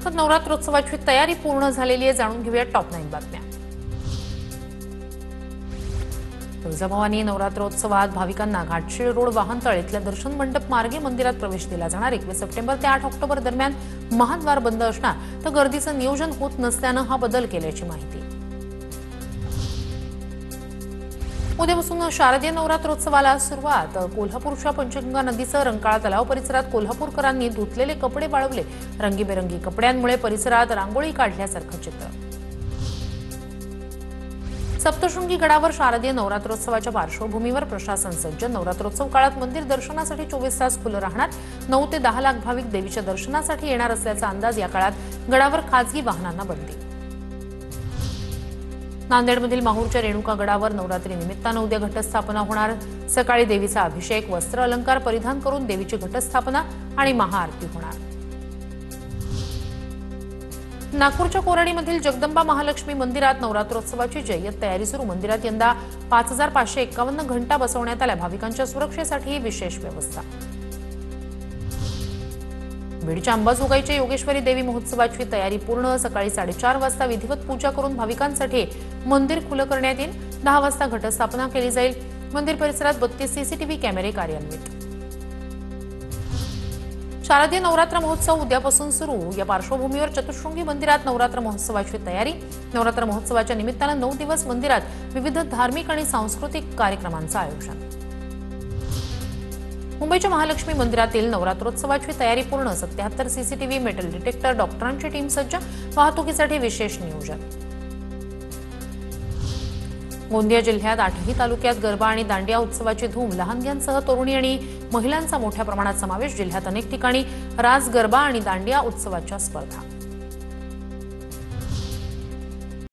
तर नवरात्रोत्सवाची तयारी पूर्ण झालेली आहे। जाणून घेऊया टॉप 9 बातम्या। तुळजाभवानी नवरात्रोत्सवात भाविकांना घाटशीळ रोड वाहनतळ इथल्या दर्शन मंडप मार्गे मंदिरात प्रवेश दिला जाणार। 21 सप्टेंबर ते 8 ऑक्टोबर दरम्यान महाद्वार बंद असणार, तर गर्दीचं नियोजन होत नसल्यानं हा बदल केल्याची माहिती। उद्यापासून शारदीय नवरात्रोत्सवाला सुरुवात। कोल्हापूरच्या पंचगंगा नदीचं रंकाळा तलाव परिसरात कोल्हापूरकरांनी धुतलेले कपडे वाळवले। रंगीबेरंगी कपड्यांमुळे परिसरात रांगोळी काढल्यासारखं चित्र। सप्तशृंगी गडावर शारदीय नवरात्रोत्सवाच्या पार्श्वभूमीवर प्रशासन सज्ज। नवरात्रोत्सव काळात मंदिर दर्शनासाठी 24 तास खुलं राहणार। 9 ते 10 लाख भाविक देवीच्या दर्शनासाठी येणार असल्याचा अंदाज। या काळात गडावर खासगी वाहनांना बंदी। नांदेडमधील माहूरच्या रेणुका गडावर नवरात्री निमित्तानं उद्या घटस्थापना होणार। सकाळी देवीचा अभिषेक, वस्त्र अलंकार परिधान करून देवीची घटस्थापना आणि महाआरती होणार। नागपूरच्या कोराडीमधील जगदंबा महालक्ष्मी मंदिरात नवरात्रोत्सवाची जय्यत तयारी सुरू। मंदिरात यंदा 5551 घंटा बसवण्यात आल्या। भाविकांच्या सुरक्षेसाठी विशेष व्यवस्था। बीडच्या अंबाजोगाईच्या योगेश्वरी देवी महोत्सवाची तयारी पूर्ण। सकाळी 4:30 वाजता विधिवत पूजा करून भाविकांसाठी मंदिर खुलं करण्यात येईल। 10 वाजता घटस्थापना केली जाईल। मंदिर परिसरात 32 सीसीटीव्ही कॅमेरे कार्यान्वित। शारदीय नवरात्र महोत्सव उद्यापासून सुरू। या पार्श्वभूमीवर चतुश्रृंगी मंदिरात नवरात्र महोत्सवाची तयारी। नवरात्र महोत्सवाच्या निमित्तानं 9 दिवस मंदिरात विविध धार्मिक आणि सांस्कृतिक कार्यक्रमांचं आयोजन। मुंबईच्या महालक्ष्मी मंदिरातील नवरात्रोत्सवाची तयारी पूर्ण। 77 सीसीटीव्ही, मेटल डिटेक्टर, डॉक्टरांची टीम सज्ज। वाहतुकीसाठी विशेष नियोजन। गोंदिया जिल्ह्यात 8ही तालुक्यात गरबा आणि दांडिया उत्सवाची धूम। लहानग्यांसह तरुणी आणि महिलांचा मोठ्या प्रमाणात समावेश। जिल्ह्यात अनेक ठिकाणी रास गरबा आणि दांडिया उत्सवाच्या स्पर्धा।